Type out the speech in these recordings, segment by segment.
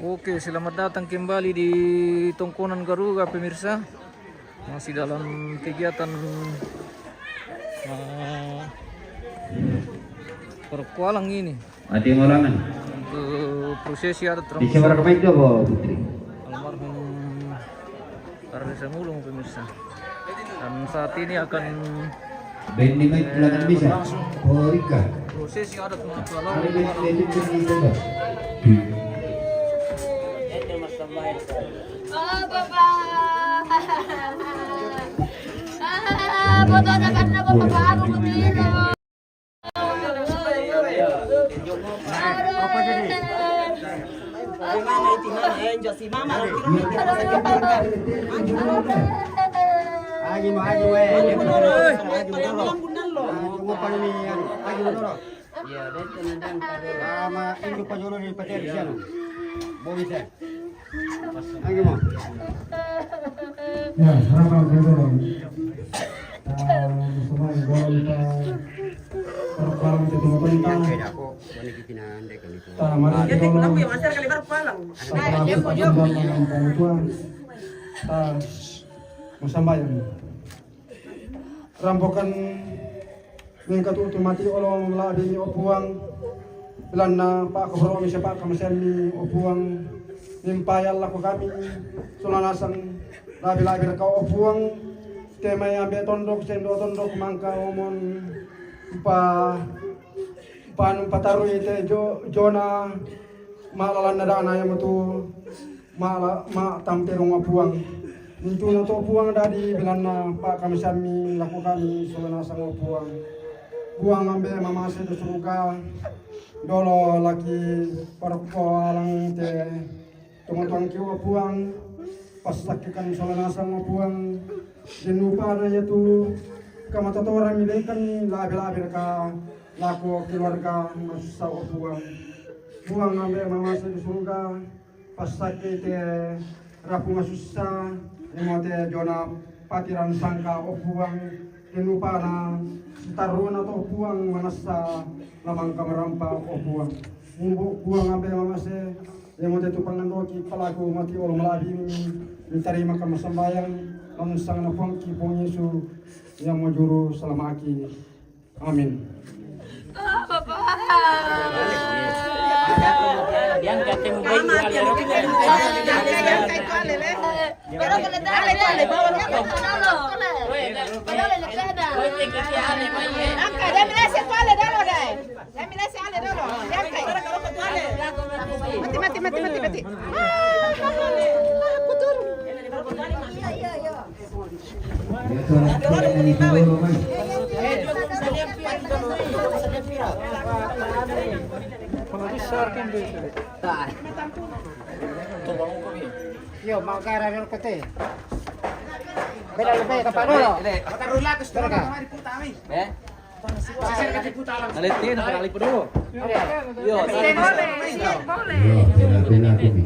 Oke, selamat datang kembali di Tongkonan Garuga pemirsa. Masih dalam kegiatan perkualang ini. Mati ngolangan. Untuk prosesi adat Di Semarang main coba Putri. almarhum Karesa Mulung pemirsa. Dan saat ini akan Bendi main ulangan bisa. Oh Rika. prosesi adat Mapalaw. Hari ini bendi coba. Oh, Bapak. Foto anak Bapak aku begini. Apa jadi? Ya, selamat dulu. Semua kita terpalang ke timur tentang. Jadi kenapa ya masih kali baru palang? Musambayan. Rampokan mengkat mati olong labi ni opuang bilan na pa ko bro mi siapa kamasyan opuang nimpayal ako kami sulanasang labi-labi na kau opuang tema yang ambil tondok sendo tondok mangka omon panum pataru ite jona malalan na dana yang tu ma tampirong opuang itu untuk opuang dari bilan na pak kami sami laku kami sulanasang opuang buang ambil mama saya tu suruka dolo lagi perkualang te tuang kiwa buang pas sakikan solanasang buang jenupa na yaitu kamatotora milekan labi-labi ka lako keluarga masa buang ambil mama saya tu suruka pas sakit te rapu masusa emote jona patiran sangka buang jenupa na taruhan atau buang manasa lamang kamerampa o buang ambil mama se yang mau itu pangandoki pelaku mati olong malabi ini diterima kama sembayang namun sang napong kipong Yesu yang mau juru selama aki amin. Bapak. Yang kateng baik Pero que le dale, bawa dalo. Dale le queda. Angka, dame ese pale dalo dai. Dame ese ale dalo. Angka. Mati. Aku turun. Iya. Yo, mau ke arah kote. Bela lebih ke pano. Makarula ke store ka. Eh? Nalitin, nakalalik po dulu. Yo, Bela kumi.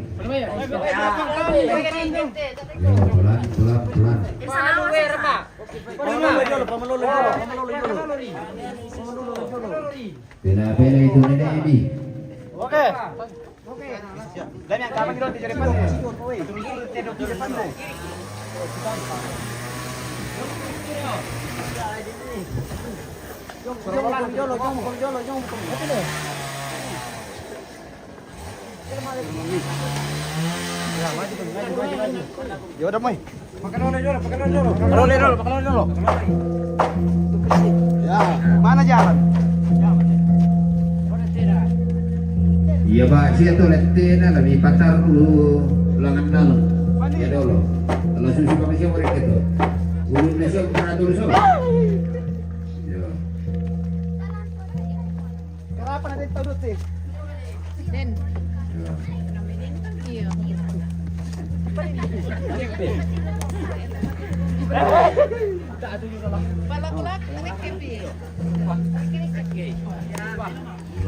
Bela itu nenek Ebi. Oke. Dan yang kapan kita di depan ya? Di depan deh. Ya udah, Moy. Makan dulu. Ya, mana jalan? Iya Pak, siya tuh letena kami patar dulu ulangan dalam. Ya dulu. Kalau susu kami siapa mereka itu? Ulun besok pernah dulu so. Ya. Kenapa nanti tahu sih? Den. Ya. Iya. Balak-balak, tarik kepi.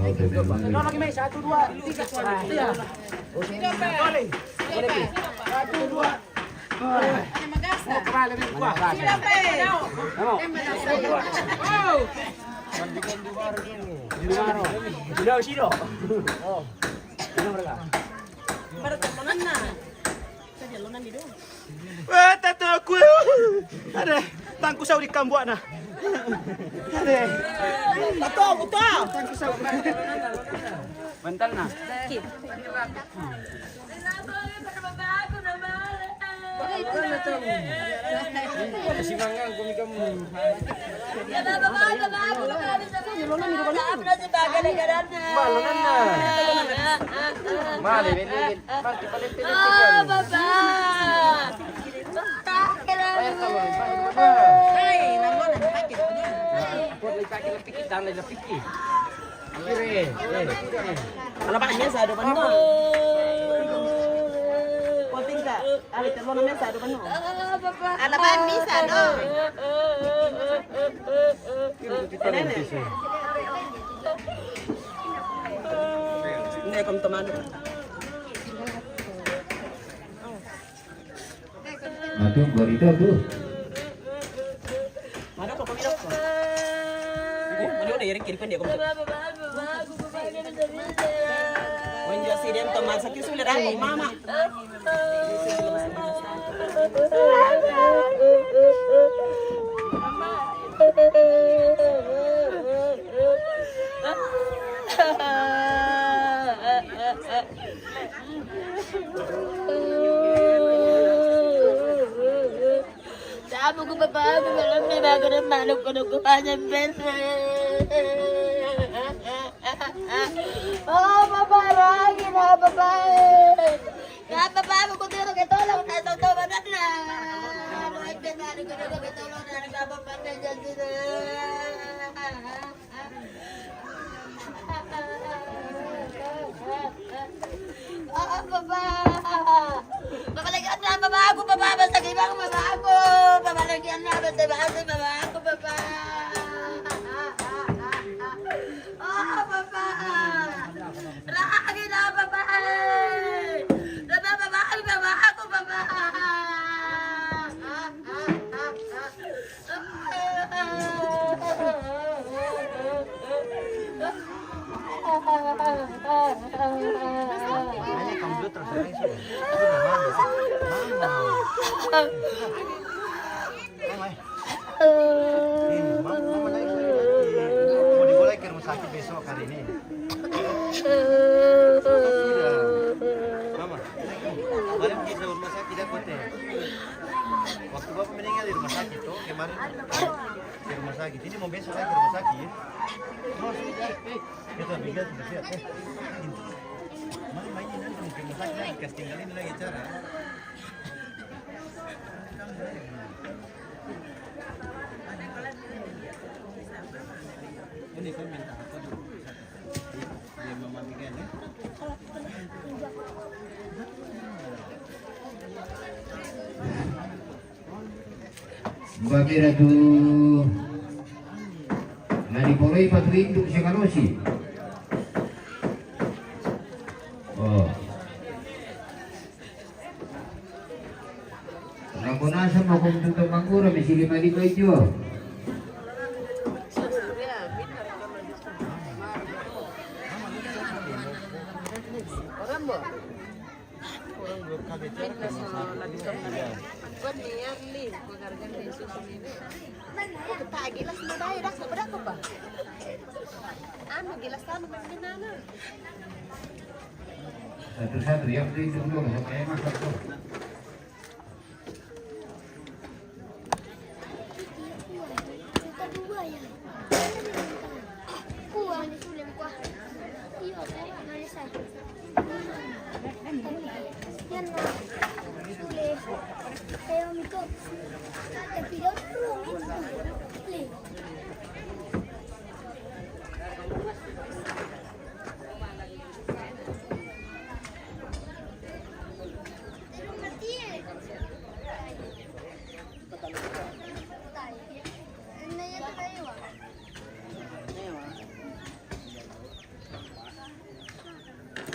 Lagi main 1, 2, 3. Iya. Boleh. 1, 2. Ada magasa. Siapa? Sino? Oh. Sino mereka? Para teleponan na. Sa jalunan di doon. Tato aku. Ada, tangku saw di kambuan na. Ada. Tato, buta. Tangku saw. Bantal na. Kasi mangang kumi-kami. Malunan na. Mali, biligin. Mati palit Ala pa niya sa depan mo. Konting ka. Ali teleponan na sa depan mo. Alapan bisa no. Hindi kom tomado. Aduh, gorito tuh. Mado ko pamilok ko. Mado na yaring kirpan dia kom. Wenjo si dem tomar sakit sulit aku mama. Sabi ko pa alam ni bago na manok ko nung kumanyang bese. Oh, mabaragi na babae. Kaya babae ko dito kay tolong na sa tawanan na. Ano ay pinano ko dito kay tolong na nagpapapanda dyan sila. Oh, baba. Babalagyan na baba ako, baba. Basta ibang baba ako. Babalagyan na basta baba ako, baba. Oh, baba. Lagi na baba. Baba ako, baba. Mau diboleh ke rumah sakit besok hari ini. Mama, kemarin pergi ke rumah sakit aku teh. Waktu bapak meninggal di rumah sakit tuh kemarin di rumah sakit. Ini mau besok lagi ke rumah sakit. Kita bikin sudah siap. Mama mainnya nanti di rumah sakit lagi, kasih tinggalin lagi cara. Ini kau minta apa? Dia mama bikin ya. Mbak Mira tuh nadi polai patu induk sekalosi. Oh. Nakunasa mo kung tuto mangura misi 5 itu. Gilas mo dahil, dak berapa ba? Ano, gilas tayo magkinana. Satu-satu yang itu dulu supaya masak tuh. Kedua ya. Kuah di sulim kuah. Iya, dari saya. Yan na. Sulim. Kaya mito. Tapi daw play.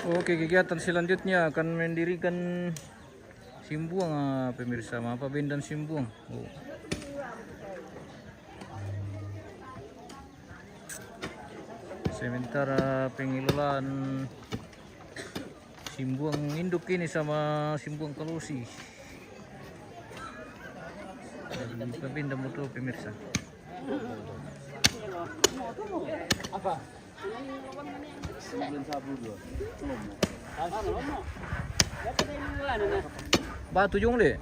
Oke, kegiatan selanjutnya akan mendirikan simbuang pemirsa, apa bendan simbuang. Oh. Sementara pengelolaan Simbuang induk ini sama simbuang kalusi. Dan pindah motor pemirsa. Batu jong le.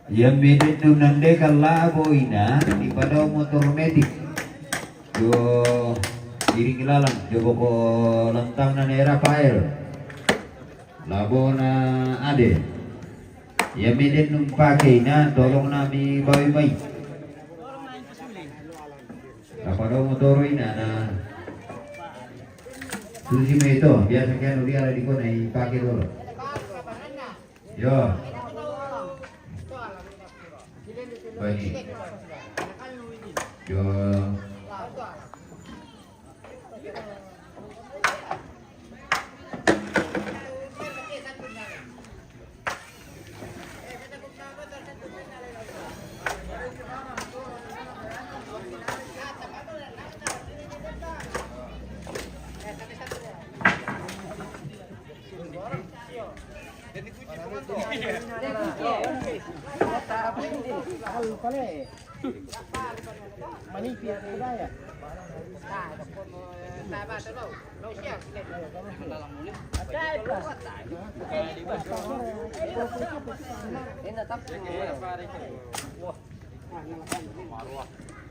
Yang beda nande kala boina di pada motor medik jo iring lalang jo ko lantang na Rafael labona ade yang beda numpake na tolong nami bawi mai pada motor ina na susi itu biasa kan dia ada di kona pakai dulu yo Bani. Jo.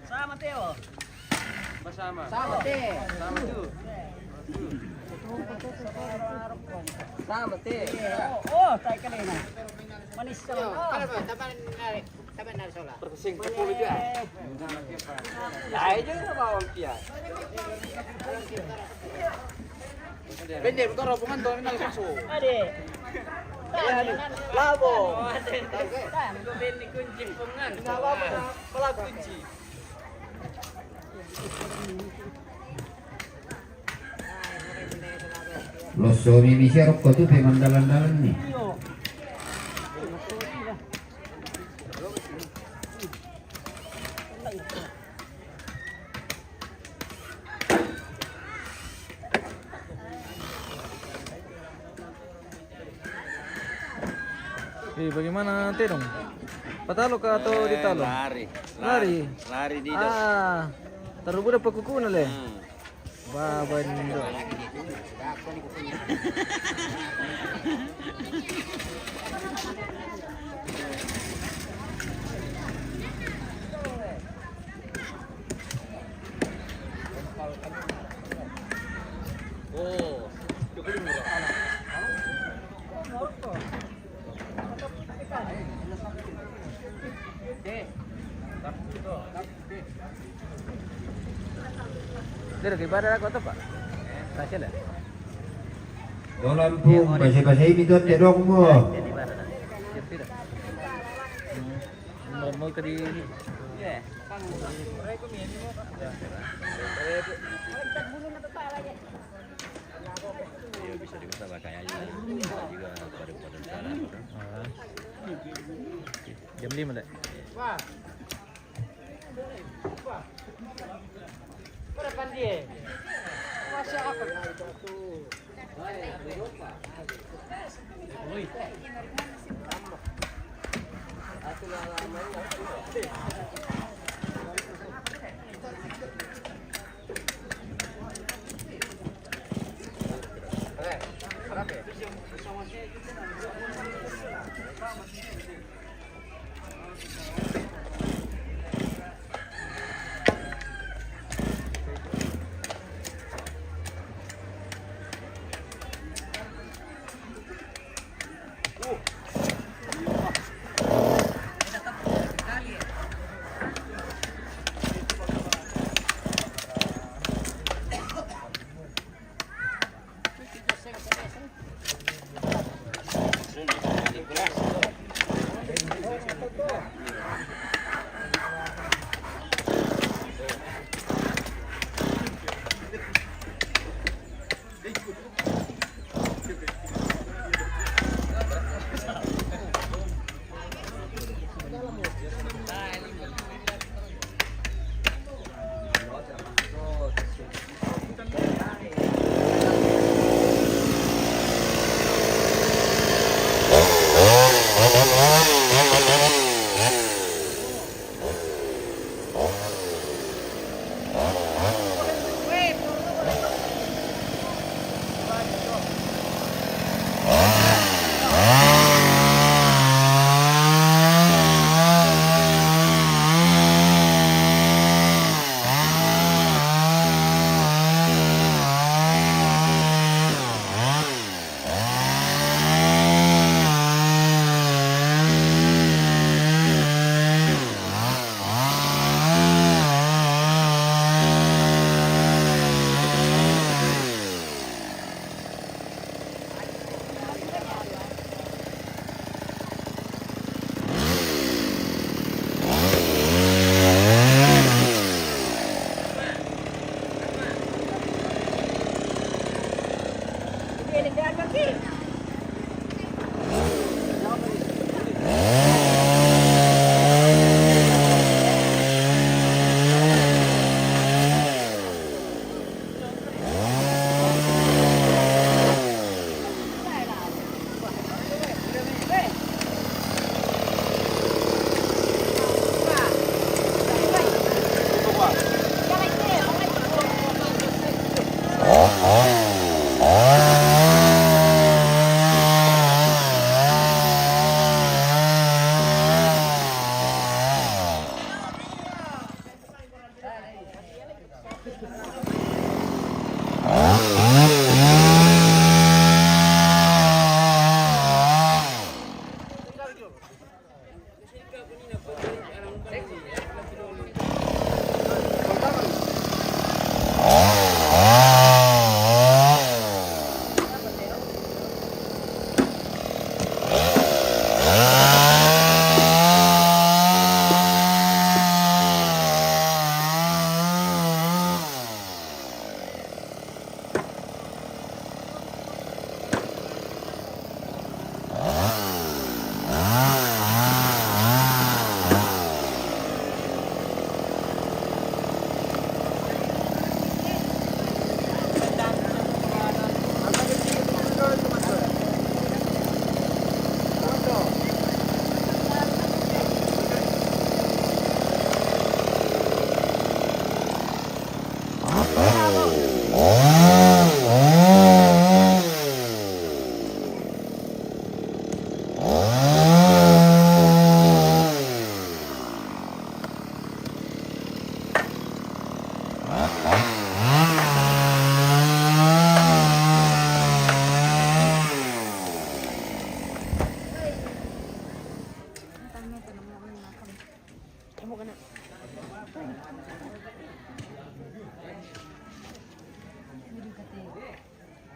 Sama Teo. Bersama. Sama teh. Sama tuh. Sama teh. Oh, tayo kanina. Manis ka. Ano ba? Taban na sola. Persing ke puluh dia. Ay, juga bawang dia. Bende ko ropungan to na sa so. Ade. Labo. Ko bende kunci pungan. Labo pala kunci. Lo suami bisa rokok tuh pemandalan-dalan nih. Bagaimana Tenong? Patalo ka atau ditalo? Lari. Lari di Taruh udah pekukunan le. Babando. Oh, cukup murah. Dari ibadah aku apa? Rahasia lah. Do Lampung, bahasa ini tuh dong mo. Jadi ibadah. Jadi tidak. Mau ke di. Ya. bisa diusahakan aja juga pada sana. Jam 5 dah. Berapa dia? Masya apa?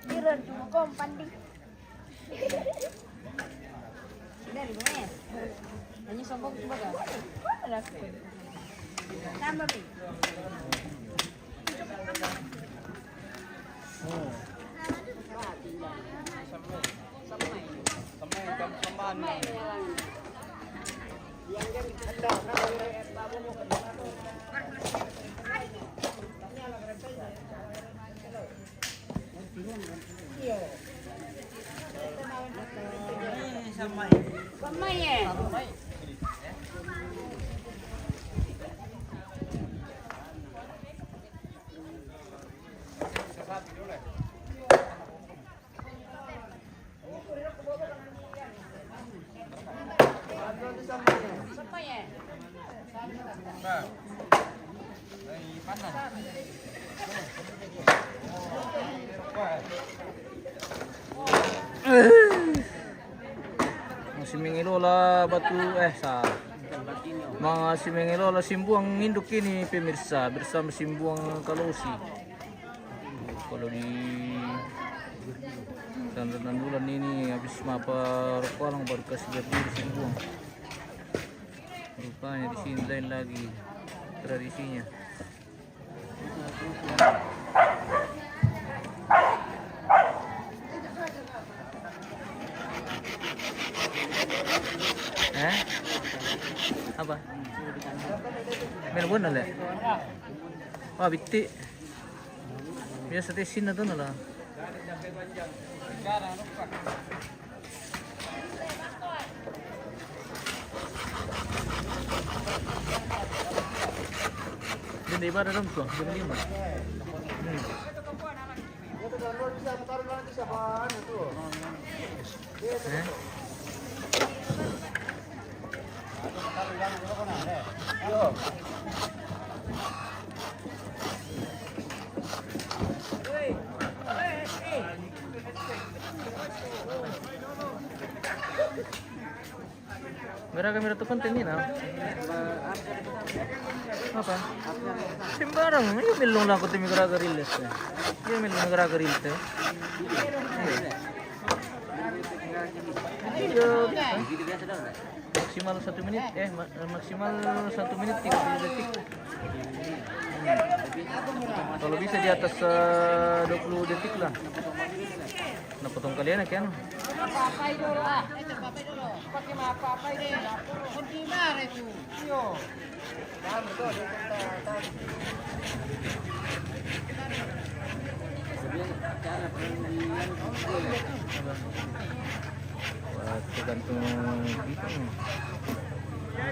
Biron cuma kompan di. Dari mana? Hanya sombong cuma gak? Ada. Tambah nih. Sama ya. Sama ya. Si Mengilola batu sa mga si Mengilola Simbuang induk ini pemirsa bersama Simbuang Kalosi. Kalau di tanda-tanda bulan ini habis mapa Ropalang baru kasih berdiri Simbuang. Rupanya di sini lain lagi tradisinya. Apa? Melbourne lah. Wah, bitti. Biasa tesin na to na lang. Hindi ba rin ko? Hindi ba? Gara kami ratu konten ini nah. Apa? Sembarang, ini milong lang ko timi gara rilis. Ini milong gara rilis. Maksimal 1 menit, maksimal 1 menit 30 detik. Kalau bisa di atas 20 detik lah. Nah, potong kalian kan? Papai dulu ah. Papai dulu. Pakai papai deh. Kunci mana itu? Yo. Wah, tergantung kita nih.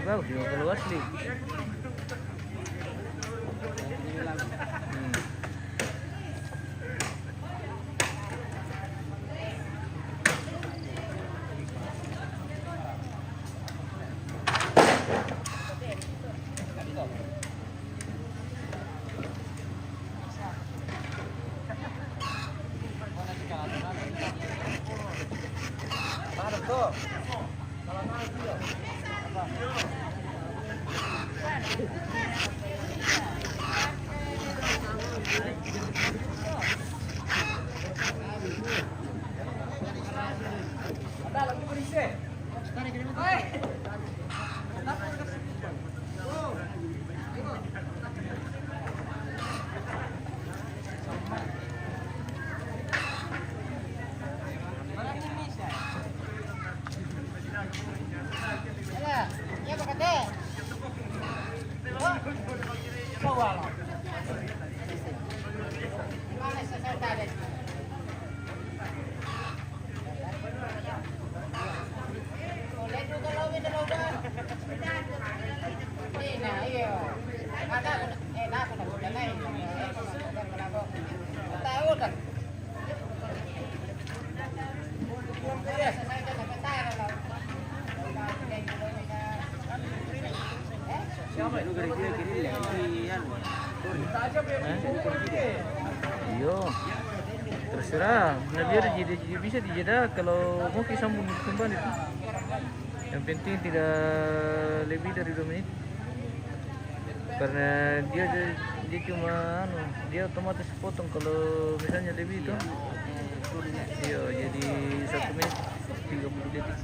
Bagus juga kalau asli. Ya pakai deh. Bawah. Mana saya tadi? Boleh juga lebih dulu kan? Ini iya. Ada nak udah naik. Tahu kan? Iyo, terserah. Nah, biar jadi bisa dijeda kalau mau disambung kembali itu. Yang penting tidak lebih dari 2 menit. Karena dia cuma dia otomatis potong kalau misalnya lebih itu. Iya, jadi 1 menit 30 detik.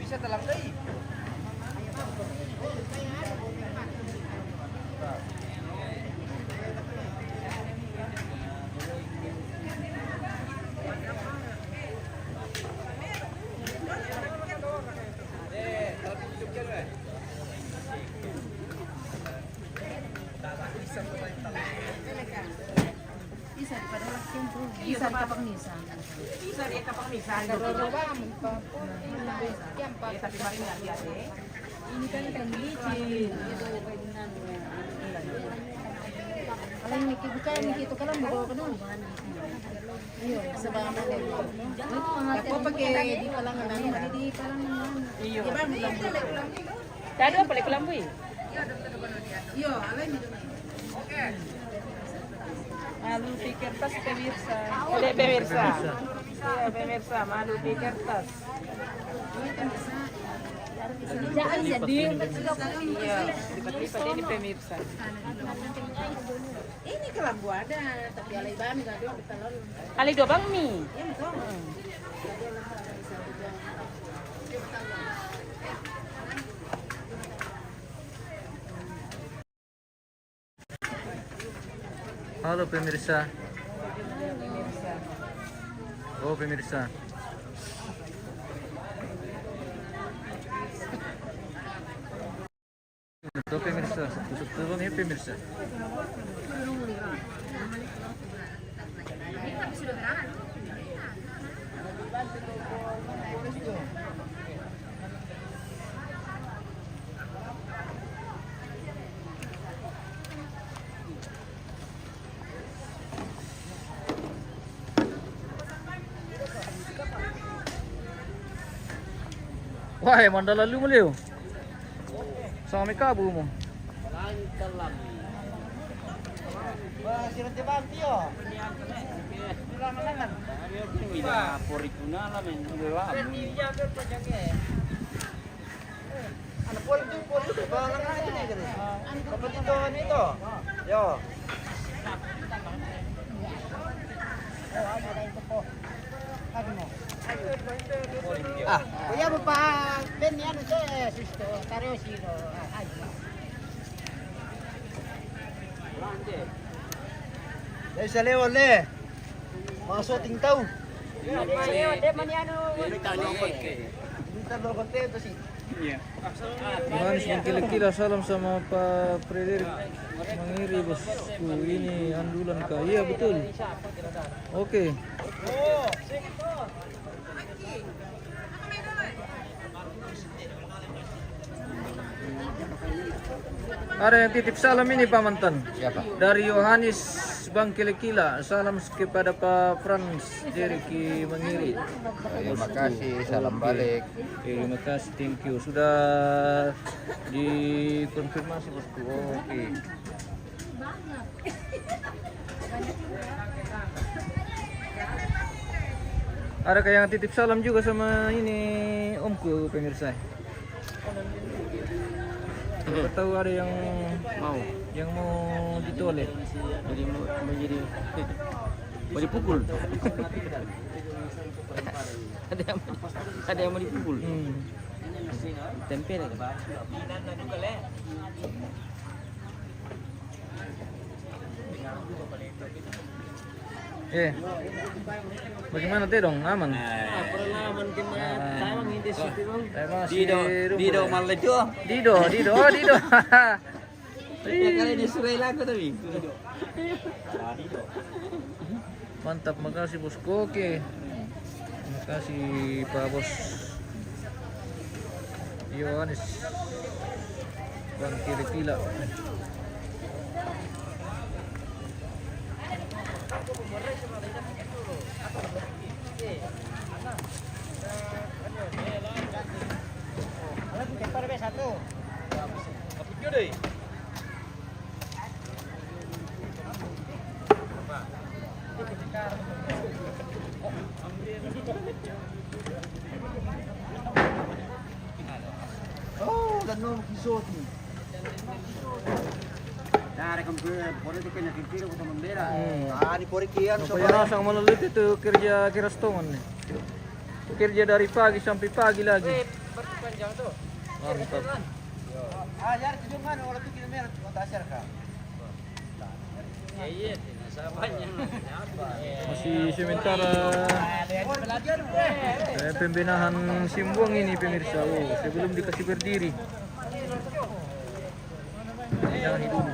Bisa telang deui. Isa kapag misa. Isa dia kapag misa. Tapi mari hati-hati. Ini kan ikan licin. Kalau yang buka yang itu kan bawa ke dalam. Iya, sebangan ada. Aku pakai di palangan di palangan. Iya. Tadi apa lagi lampu? Iya, alay mi dumi. Oke. Malu di kertas pemirsa. Oleh pemirsa. Iya, pemirsa, malu di kertas. Jangan jadi. Iya, lipat-lipat ini pemirsa. Ini kelambu ada, tapi alay bami enggak ada betalon. Ali dua bang mi. Halo pemirsa. Oh pemirsa. Itu pemirsa, satu ya pemirsa. Wah, mandala lu mo liyo. Sa may kabo mo. Wah, sirot di banti yo. Ano po ito? Balang natin eh. Dapat ito. Yo. Ah, kuya mo pa ben yan sa sisto, tareo sino. Ay. Dahil sa lewan le. Mga shooting tao. De maniano. Kita lo kontento sih. Manis mengkila-kila salam sama Pak Frederick Mangiri bosku. Ini andulan kah? Iya betul. Oke. Ada yang titip salam ini Pak Mantan. Siapa? Dari Yohanes Bang Kilikila. Salam kepada Pak Frans Deriki Mangiri. Terima kasih, salam balik. Terima kasih, thank you. Sudah dikonfirmasi bosku. Oke. Ada kayak yang titip salam juga sama ini omku pemirsa. Siapa tahu ada yang mau ditoleh. Jadi mau dipukul. ada yang mau dipukul. Tempel ya. Bagaimana teh dong? Aman? Pengalaman kita hindi sipi mo. Dido malejo. Dido. Ya kali disurai lagu tapi. Mantap, makasih bosku. Oke. Terima kasih Pak Bos. Yohanes Bang Kilikila. Satu. Kapit deh. no kisoti. Dari komputer, politik kena kiri kota membela. Ah, di porikian Napayarasang malalit itu kerja kirastongan nih. Kerja dari pagi sampai pagi lagi. Berpanjang tuh. Mantap. Ah, jadi tujuh mana orang tu kira merah kota asal kah? Iya, banyak. Masih sementara pembinaan Simbuang ini pemirsa. Oh, sebelum dikasih berdiri. Jangan dulu.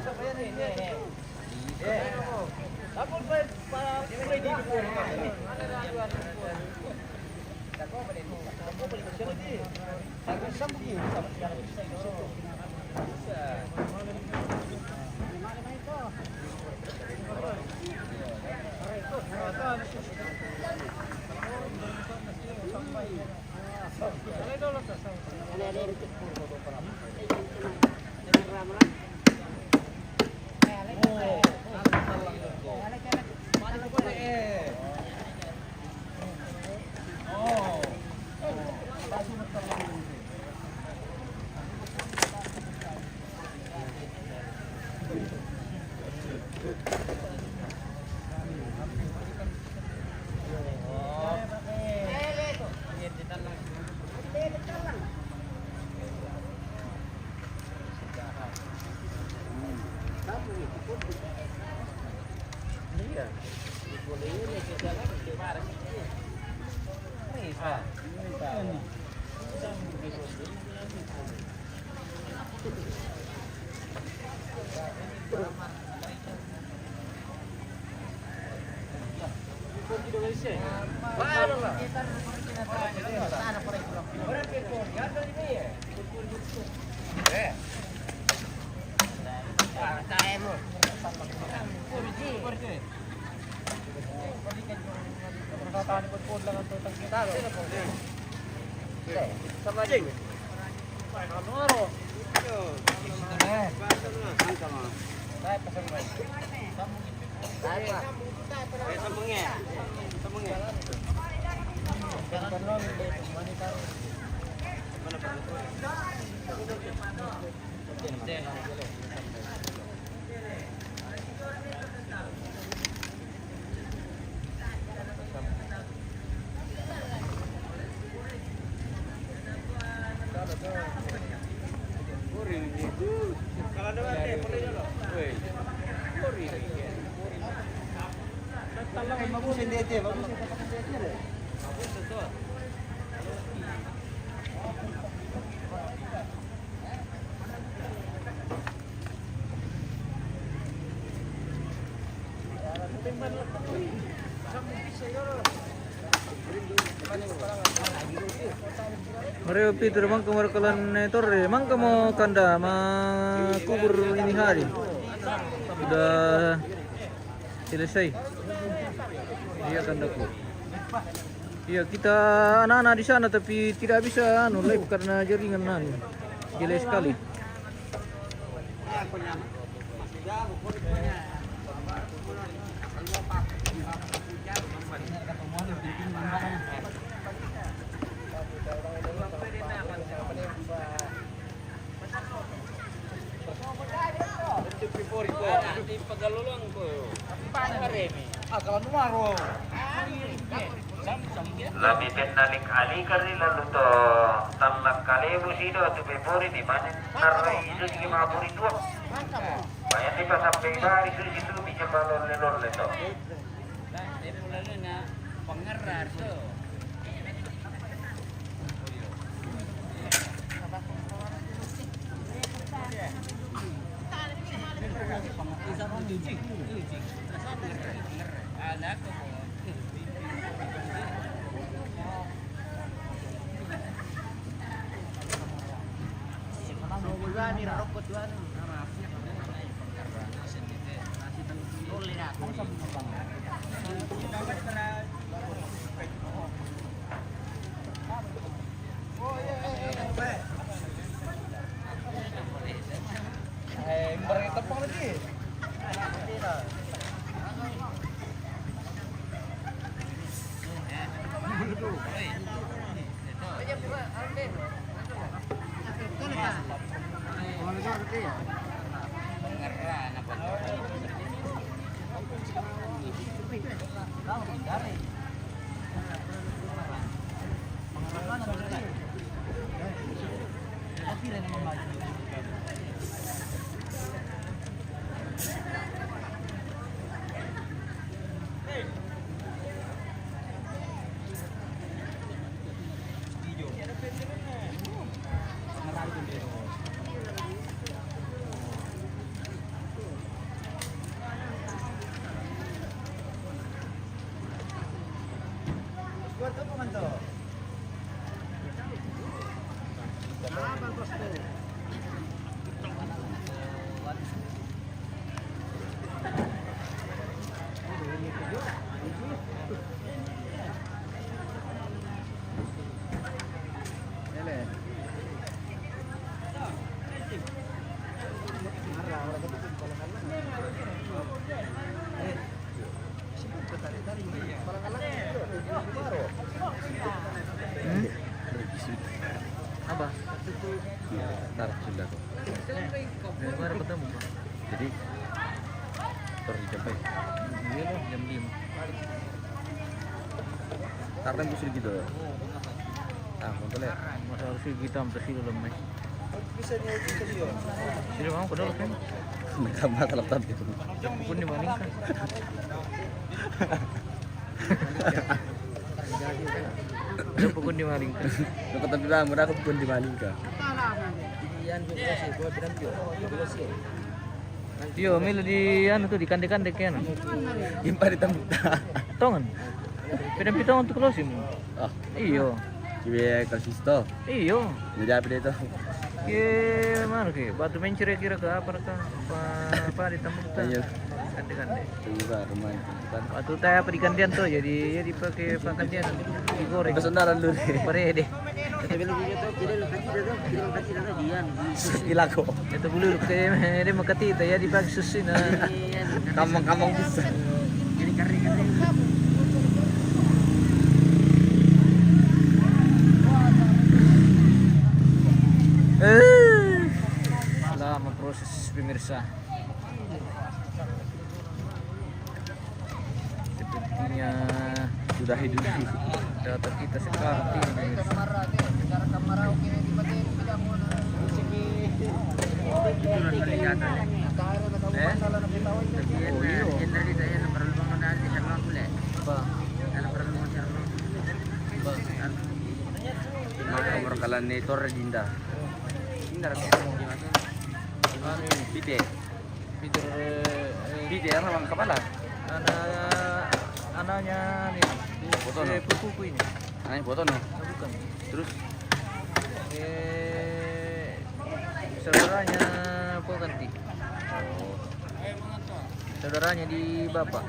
Bagusin dete, bagusin dete. Mario Peter mang kemarkalan torre, mang kamu kanda kubur ini hari sudah selesai. Iya kandaku. Iya kita anak-anak di sana tapi tidak bisa live karena jaringan jelek sekali. Labi penalik ali kali lalu to tamak kalebu sido tu pepori di mana narai isu di maburi tua. Banyak di pasar bebari isu situ bisa balon lelor leto. Pengerar tuh. Apa? Ntar sudah kok. Dari mana ketemu? Jadi terus capek. Iya loh, jam 5. Karena busur gitu. Ah, betul ya. Masa harus kita sampai sini lemah. Sini mau ke dalam kan? Mereka mata laptop gitu. Jam pun dimalingkan. Jam pun dimalingkan. Lo kata bilang, mudah aku pun dimalingkan. Yo, mil di anu tuh di kandek-kandek kan. Impar di tembuk. Tongan. Pindah-pindah untuk closing. Oh, Iyo. cibe kalsisto. Iyo. Jadi apa itu? Ke mana ke? Batu mencuri kira ke apa kan? Apa di tembuk tuh? Iya. Kandek-kandek. Coba rumah kan. Batu teh apa di kandian tuh jadi dipakai kandian digoreng. Kesenaran dulu. Pare deh. Gila kok. Itu bulu kayak dia makati itu ya dipakai susu na. Kamang-kamang bisa. Lama proses pemirsa. Sepertinya Sudah hidup. data kita sekarang ini pemirsa. Nomor kalian itu Redinda. Bide. Peter Bide yang memang kepala. anaknya nih Foto no. pupu ini. Aneh foto no. Bukan. Terus Saudaranya Poganti. Saudaranya di bapak.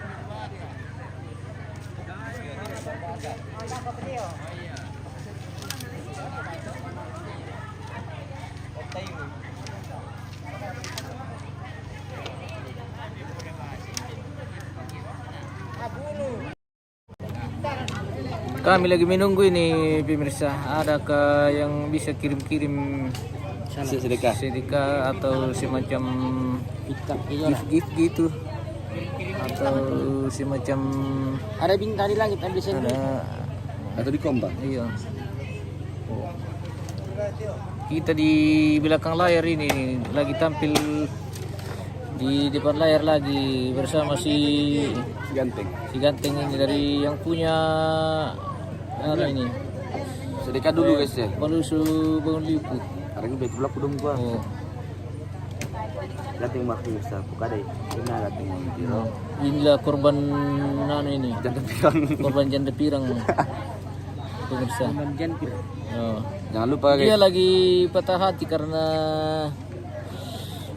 Kami lagi menunggu ini pemirsa, adakah yang bisa kirim-kirim sedekah atau semacam gift gitu atau semacam Ada bintang di langit, ambil sendiri. ada atau di Komba. iya. Kita di belakang layar ini lagi tampil di depan layar lagi bersama si Ganteng. Ganteng ini dari yang punya ini Sedekah dulu guys ya. Palusu Bangun Lipu. Hari ini betul aku dong gua. Oh. Ganteng waktu bisa buka deh. Ini ganteng. Inilah korban ini. Jangan bilang. Korban janda pirang. Pemirsa. Oh. Jangan lupa Dia guys. lagi patah hati karena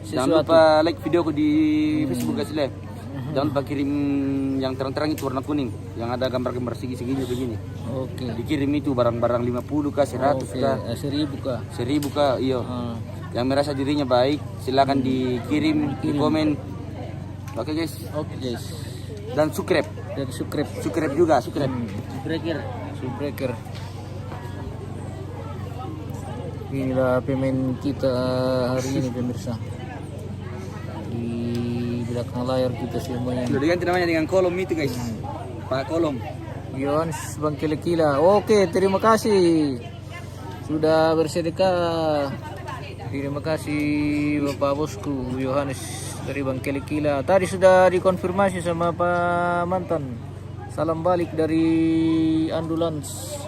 Jangan sesuatu. lupa like videoku di Facebook guys le. Jangan lupa kirim yang terang-terang itu warna kuning, yang ada gambar-gambar segi-seginya begini. Oke. Dikirim itu barang-barang 50 kah, 100 Oke, kah, 1000 kah? 1000 kah, iya. Yang merasa dirinya baik, silakan dikirim, di komen. Oke guys. Oke guys. Dan subscribe. Dan subscribe. Subscribe juga, subscribe. Subscriber. Inilah pemain kita hari ini pemirsa. Di belakang layar kita semuanya. Sudah diganti namanya dengan kolom itu guys. Pak Kolom. Yohanes Bangkelekila. Oke, terima kasih sudah bersedekah. Terima kasih Bapak Bosku Yohanes dari Bangkelekila. Tadi sudah dikonfirmasi sama Pak Mantan. Salam balik dari ambulans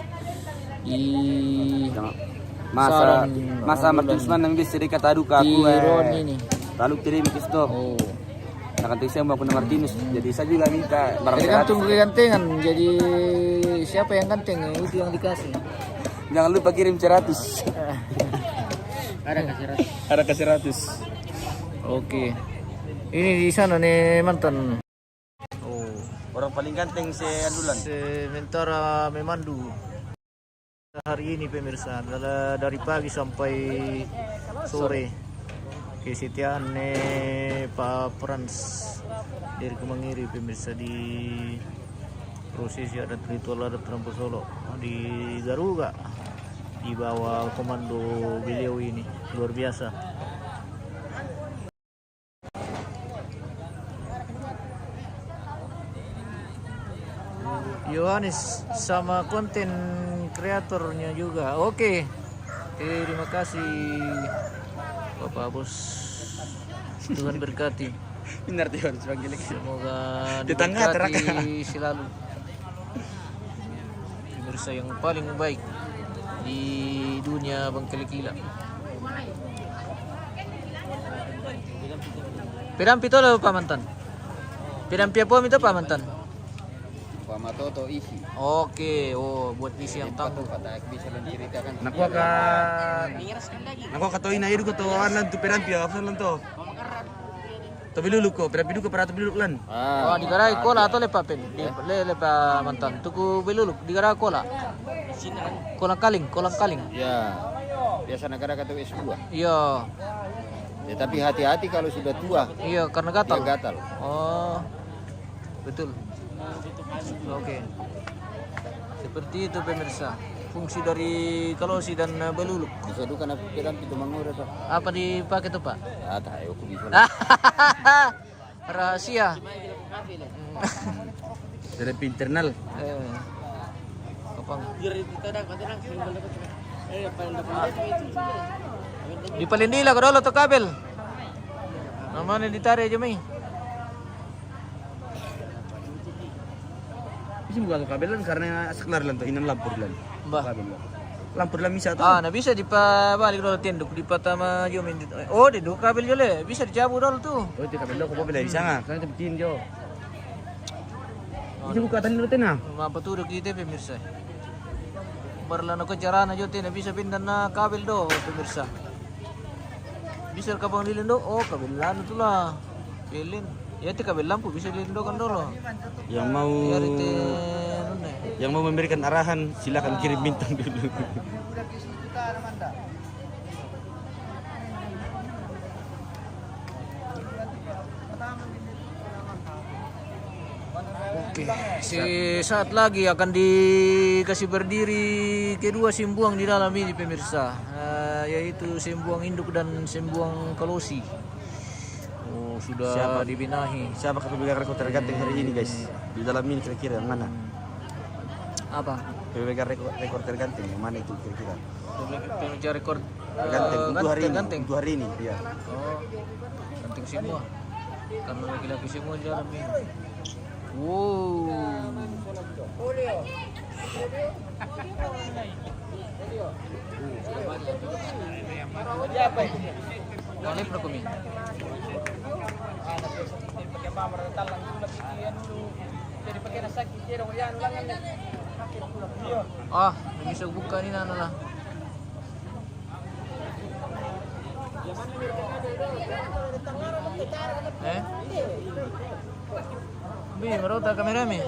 di Masa Martusman nang bisa dekat adu ka di aku Ron ini. lalu kirim ke situ. Oh. Nak kata saya mau Martinus. Jadi saya juga minta barang Jadi gratis. gantung gantengan. Jadi siapa yang ganteng itu yang dikasih. Jangan lupa kirim 100. Ada kasih 100. Oke. Ini di sana nih Mantan. Oh. Orang paling ganteng Andulan. Sementara memandu hari ini pemirsa adalah dari pagi sampai sore. Kesetiaan Pak Frans dari Kemangiri pemirsa di prosesi adat ritual adat Rampo Solo di Garuga di bawah komando beliau ini luar biasa. Yohanes sama konten kreatornya juga. Oke. Terima kasih Bapak Bos. Tuhan berkati. Benar Tuhan sebagai Semoga Tetangga diberkati selalu. Pemirsa yang paling baik di dunia Bangkelekila. Pirampi itu loh Pak Mantan. Pirampi apa itu Pak Mantan? Pamatoto isi. Oke, oh buat isi yang tangguh. Kata bisa menceritakan. Nako katoin ayo ko to anan tu perampi apa lan to. Tapi dulu ko, perampi dulu para dulu lan. Oh, di garai kola atau lepapen? Le Pak Mantan. Tuku beluluk di garai kola. Kolang kaling. Ya. Biasa negara kata S2. Iya. Ya, tapi hati-hati kalau sudah tua. Iya, karena gatal. Dia gatal. Oh. Betul. Oke. Seperti itu pemirsa. Fungsi dari kalosi dan beluluk. Bisa duka na pirampi itu mangura to. Apa dipakai tuh, Pak? Ah, tayo ko bisa. Rahasia. Dari internal. Kapang. Di Palindila ko dulu to kabel. Namanya ditarik aja mai. Bisa buka kabelan karena sekelar lan to inan lampur lan. Mbah. Lampur lan bisa to. Ah, nah bisa dibalik dulu tinduk di patama jo main. Oh, di dua kabel jole bisa dicabut dulu tuh. Oh, itu kabel ko bila bisa nga. Kan tebetin jo. Bisa buka tadi dulu tenang. Apa tuh kita pemirsa. Berlana ko carana jo tena bisa pindah na kabel do pemirsa. Bisa kabang dilin do. Oh, kabel lan tuh lah. Pilin. Ya itu kabel lampu bisa dilindokan dulu. Yang mau memberikan arahan silakan kirim bintang dulu. Oke, saat lagi akan dikasih berdiri kedua simbuang di dalam ini pemirsa, yaitu simbuang induk dan simbuang kalosi. Oh, sudah dibinahi. Siapa pemegang rekor terganteng hari ini guys? Di dalam ini kira-kira yang mana? Apa? Pemegang rekor terganteng yang mana itu kira-kira? Pemegang rekor ganteng untuk hari ini. Iya. Oh, ganteng semua. Karena laki-laki semua di dalam ini. Wow. Boleh berkomi. Ah, bisa buka ni nana lah. Bi, merota kamera mi.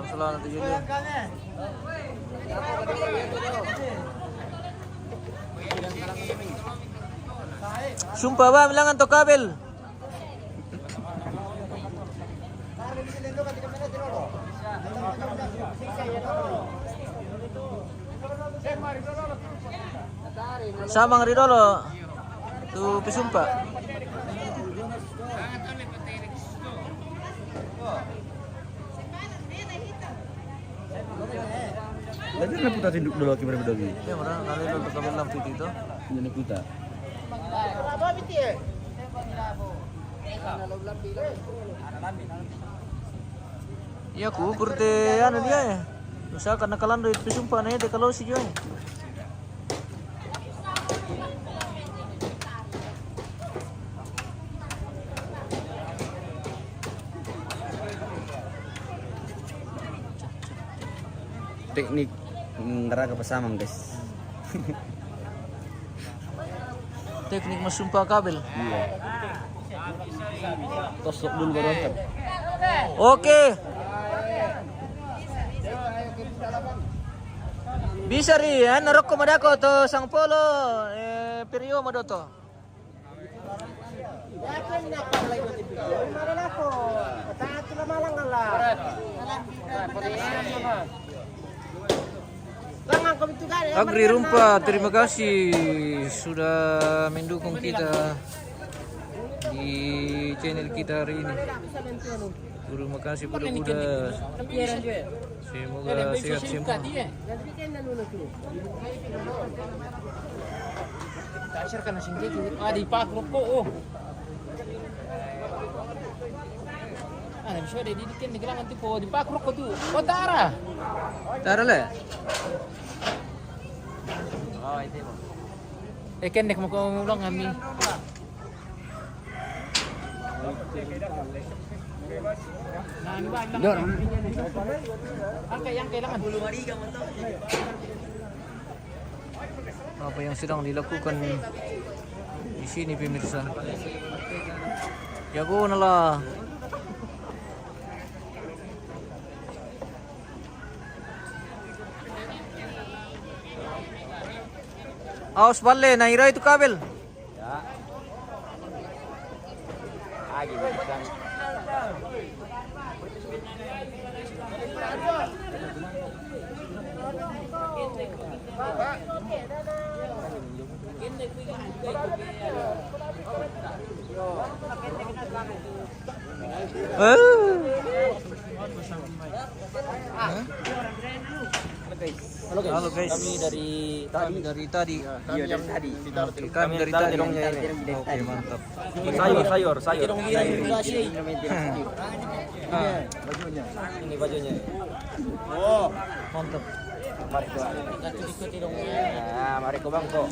Salam nanti jadi. Sumpah ba bilangan to kabel. Samang ridolo. Tu pisumpa. Lagi na puta tinduk dulu lagi berapa lagi? Ya, orang kali untuk kabel lampu itu. Ini puta. Iya ku kurte anu dia ya. Usaha karena kalan dari pisumpa nih de kalau si Joy. Teknik ngeraga pesamam guys. Teknik mesumpa kabel. Iya. Tosok dulu baru angkat. Oke. Bisa ri, narok ko madako to sang polo perio madoto. Agri Rumpa, terima kasih sudah mendukung kita di channel kita hari ini. Terima kasih budak-budak. Semoga sehat semua. Tara le. Kendek mo ko ulang kami. Yang kailangan bulu mariga mo to. Apa yang sedang dilakukan di sini pemirsa? Jago nalah. Awas balle, naira itu kabel. Ya. Halo guys. Kami dari tadi. Kami dari tadi. Oke, mantap. Sayur. Ini bajunya. Oh, Mantap. Ya, mari ko bangko.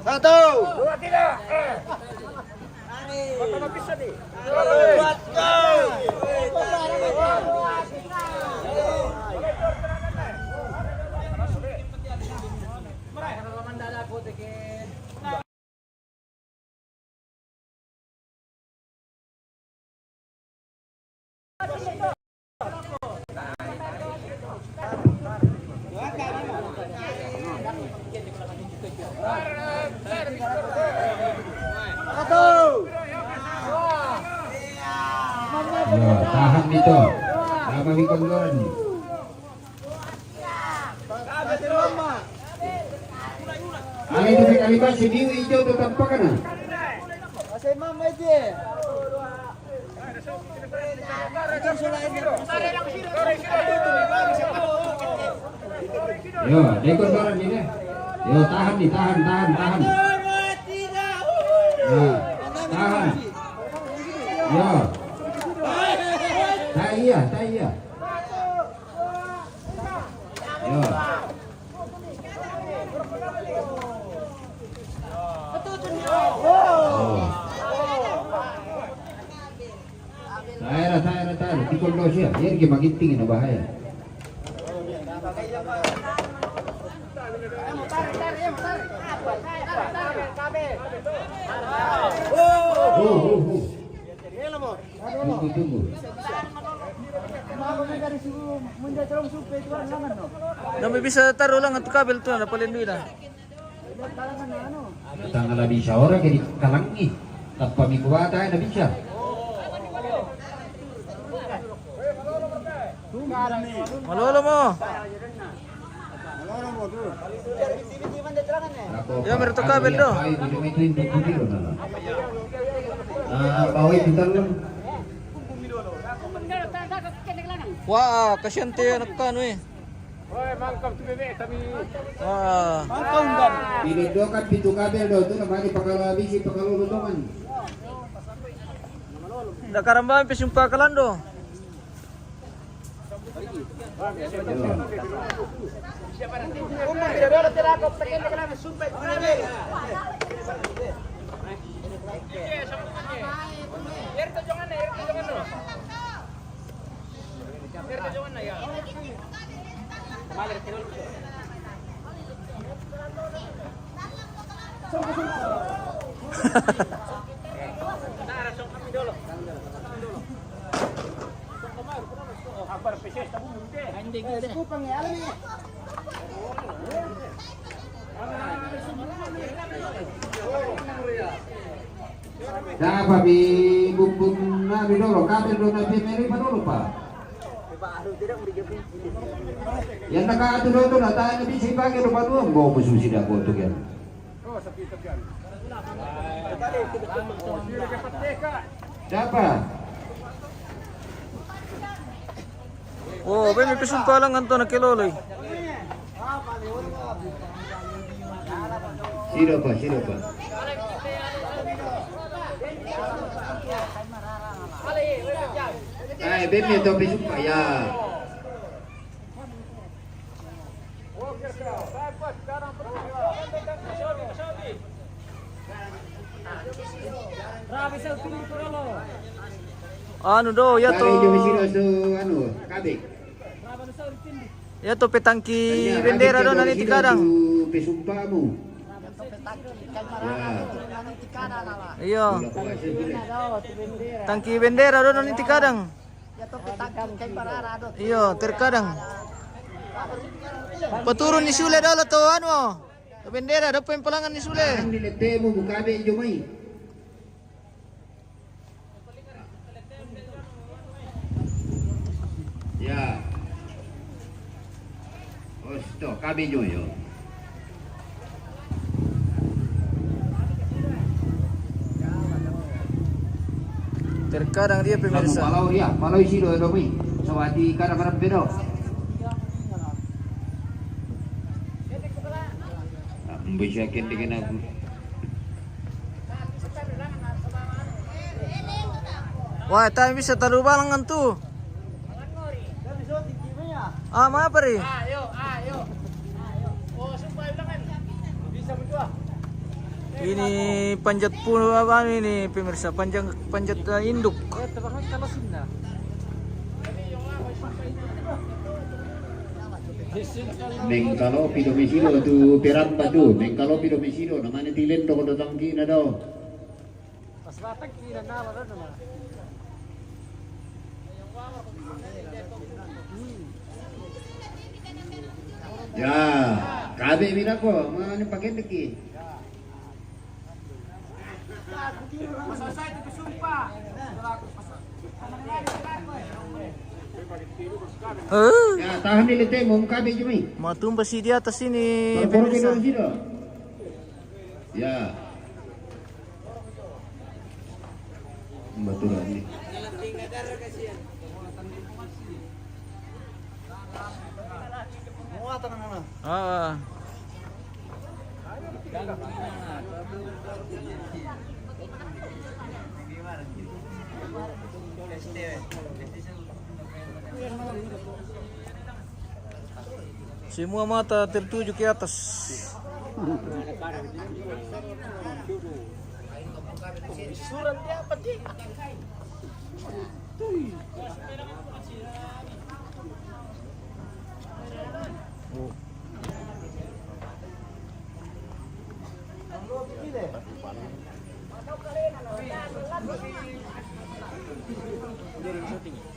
Satu, dua, tiga. Ya, tahan itu. Lama bikon. Ali itu sekali pas sendiri hijau tetap pakai na. Yo, dekor barang ini. Yo, tahan nih, tahan. Ya, tahan. Yo. Tak iya. Yo. Tahan. Tikol daw siya. Yan, magintingin na bahaya. Tunggu. Dami bisa taruh lang at kabel to na palindoy na. Tanggal na bisa orang jadi kalangi. Tanpa minggu bata na bisa. Malolo mo. Ya, meron to kabel do. Bawai pintar lang. Wah, kasyante nakano eh. Wah. Pinidokan pintu kabel do itu namanya pakala bisi pakala lutongan. Nakarambaan pisumpa kalando. Dapat di bumbung na dulu kabel do na pemeri dulu pak. Yang nak atu do na tayo na bisi pagi do patu mau musuh sida ko to yan. Dapat. Oh, may pisumpa lang anto na kiloloy. Sino pa. Ay, bebe to pisumpa ya. Ano do, ya to. Kabik. Ya to petangki bendera do nanti kadang. Pisumpa mo. Iya. Tangki bendera do nanti kadang. Iya, terkadang. Paturun ni Sule dalo to ano. Bendera do pempalangan ni Sule. Nilete mo mukabe jomay. Ya. Osto, kabe yo. Terkadang dia pemirsa. Kalau isi do mi. Sawati kadang-kadang bedo. Bisa dengan aku. Wah, tayo bisa tarubalang ngantu. Ah, apa ri? Ayo. Oh, sumpah ulangan. Bisa berdua. Ini panjat puno apa ini pemirsa? Panjat induk. Mengkalopi domicilio tu peramba tu, mengkalopi domicilio namanya tilen do datang kina do. Ya, kabe mina ko, mana pakai lagi. Ya, tahan ni lete mau kabe cumi. Matumba si di atas ini Baru pemirsa. sini. Ya. Betul ini. Ah. Semua mata tertuju ke atas. Surat dia apa sih?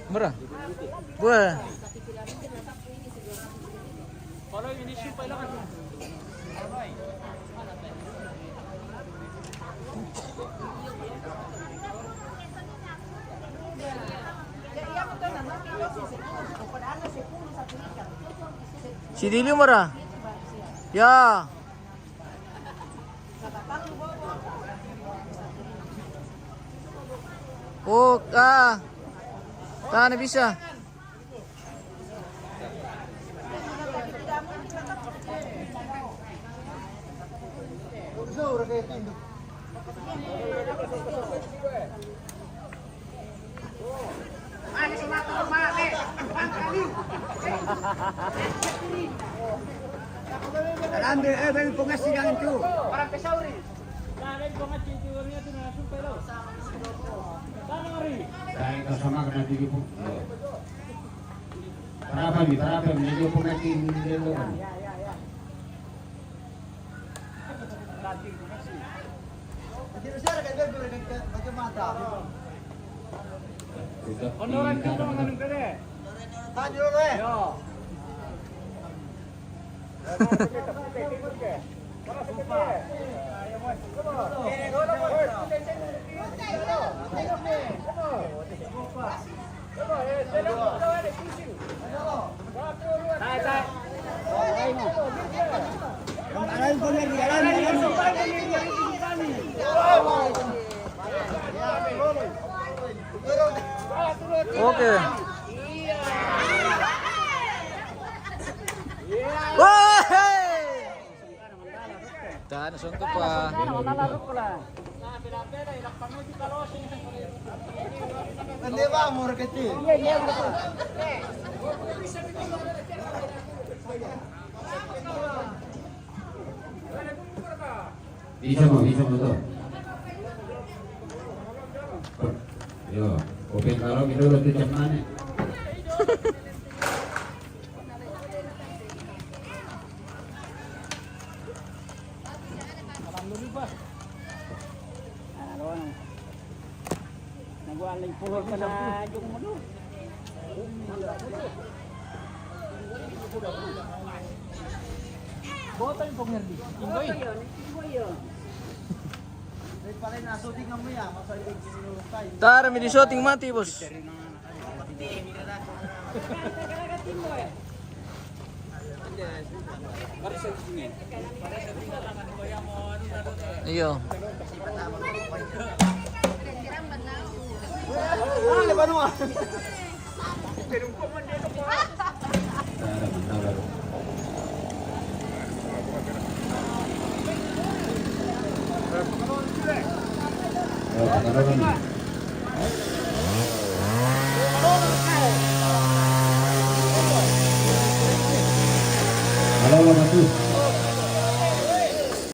Murah. Wah. Si Dili murah. Ya. Oh, na bisa. Saya kasama kena tinggi pun. Berapa menjadi pengatin dulu kan. Honoran ka dong anong kare? Tadi dulu eh. Yo. Oke. Wah. Dan sungguh pa. Hindi ba mo raketi? Bisa mo to. Yo, open kalau gitu udah tujuan mana? Nagwaling pulot ka na yung ano. Bota yung pangherdi. Ingoy. Tara, may shooting mati, bos. Iyo. Kalau